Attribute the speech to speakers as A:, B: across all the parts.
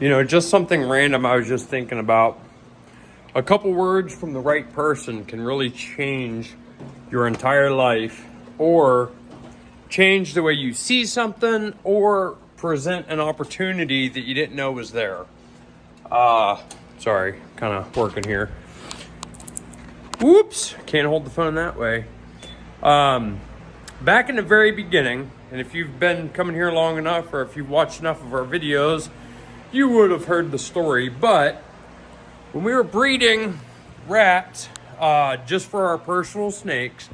A: Just something random I was just thinking about. A couple words from the right person can really change your entire life, or change the way you see something, or present an opportunity that you didn't know was there. Sorry, kind of working here. Whoops, can't hold the phone that way. Back in the very beginning, and if you've been coming here long enough, or if you've watched enough of our videos, you would have heard the story. But when we were breeding rats, just for our personal snakes,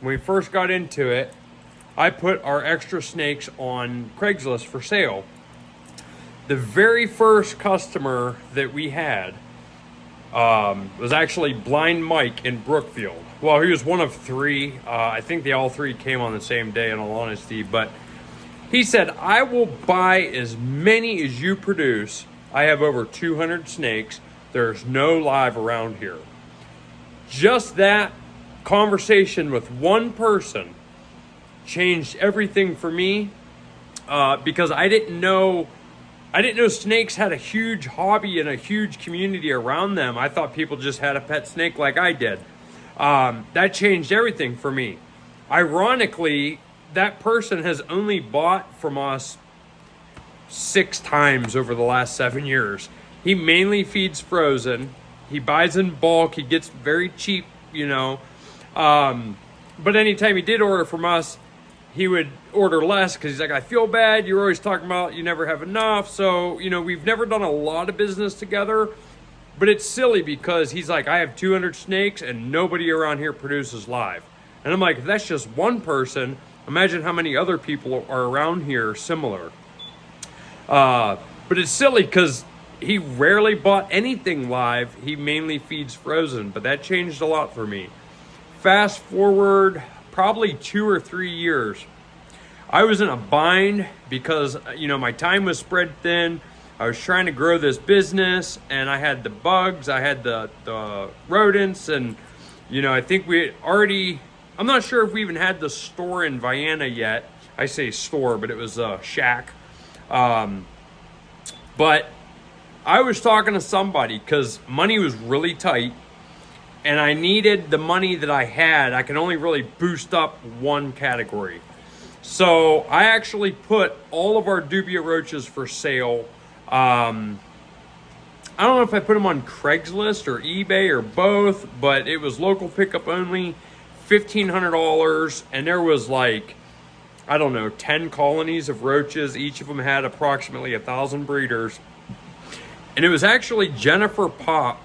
A: when we first got into it, I put our extra snakes on Craigslist for sale. The very first customer that we had was actually Blind Mike in Brookfield. Well, he was one of three. I think they all three came on the same day, in all honesty. But he said, I will buy as many as you produce. I have over 200 snakes. There's no live around here. Just that conversation with one person changed everything for me, because I didn't know snakes had a huge hobby and a huge community around them. I thought people just had a pet snake like I did. That changed everything for me. Ironically, that person has only bought from us 6 times over the last 7 years. He mainly feeds frozen. He buys in bulk. He gets very cheap, But anytime he did order from us, he would order less because he's like, I feel bad. You're always talking about you never have enough. So, we've never done a lot of business together. But it's silly because he's like, I have 200 snakes and nobody around here produces live. And I'm like, if that's just one person, imagine how many other people are around here similar. But it's silly because he rarely bought anything live. He mainly feeds frozen, but that changed a lot for me. Fast forward probably 2 or 3 years. I was in a bind because, my time was spread thin. I was trying to grow this business, and I had the bugs, I had the rodents, and, I think I'm not sure if we even had the store in Vienna yet. I say store, but it was a shack. But I was talking to somebody because money was really tight, and I needed the money that I had. I can only really boost up one category. So I actually put all of our dubia roaches for sale. I don't know if I put them on Craigslist or eBay or both, but it was local pickup only, $1,500. And there was 10 colonies of roaches. Each of them had approximately 1,000 breeders. And it was actually Jennifer Pop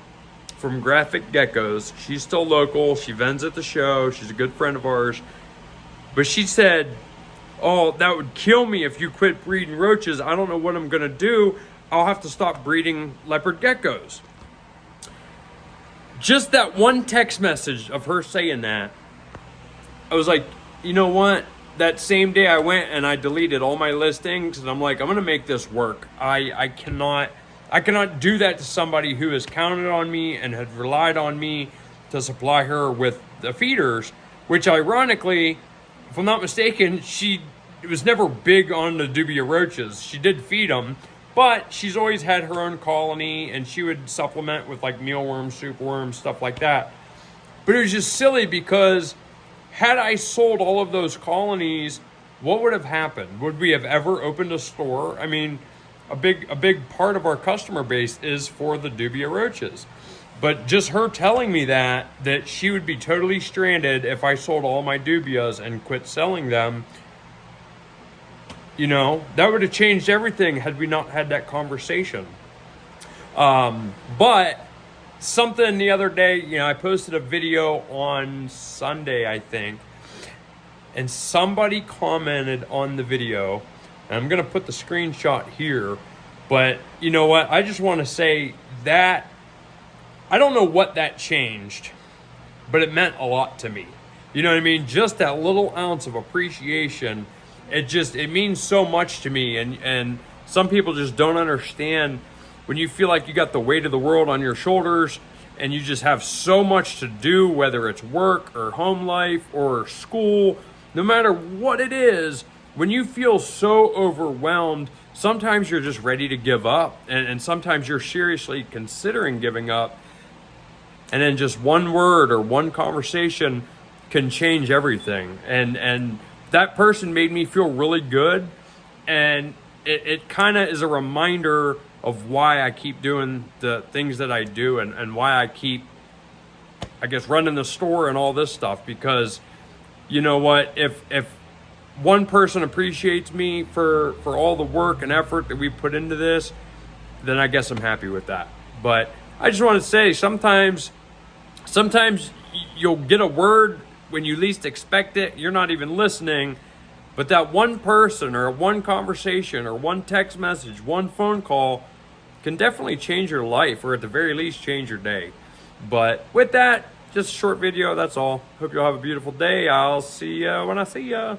A: from Graphic Geckos. She's still local. She vends at the show. She's a good friend of ours. But she said, oh, that would kill me if you quit breeding roaches. I don't know what I'm going to do. I'll have to stop breeding leopard geckos. Just that one text message of her saying that, I was like, you know what? That same day I went and I deleted all my listings, and I'm like, I'm going to make this work. I cannot do that to somebody who has counted on me and had relied on me to supply her with the feeders, which ironically, if I'm not mistaken, she was never big on the dubia roaches. She did feed them, but she's always had her own colony, and she would supplement with mealworms, soup worms, stuff like that. But it was just silly because had I sold all of those colonies, what would have happened? Would we have ever opened a store? I mean, a big part of our customer base is for the dubia roaches. But just her telling me that she would be totally stranded if I sold all my dubias and quit selling them, that would have changed everything had we not had that conversation. But something the other day, I posted a video on Sunday, I think, and somebody commented on the video, and I'm going to put the screenshot here, but you know what? I just want to say that I don't know what that changed, but it meant a lot to me. You know what I mean? Just that little ounce of appreciation, it means so much to me. And some people just don't understand when you feel like you got the weight of the world on your shoulders and you just have so much to do, whether it's work or home life or school, no matter what it is, when you feel so overwhelmed, sometimes you're just ready to give up, and sometimes you're seriously considering giving up, and then just one word or one conversation can change everything. And that person made me feel really good, and it kind of is a reminder of why I keep doing the things that I do, and why I keep, I guess, running the store and all this stuff. Because you know what, if one person appreciates me for all the work and effort that we put into this, then I guess I'm happy with that. But I just want to say, sometimes you'll get a word when you least expect it. You're not even listening, but that one person or one conversation or one text message, one phone call can definitely change your life, or at the very least change your day. But with that, just a short video, that's all. Hope you'll have a beautiful day. I'll see you when I see you.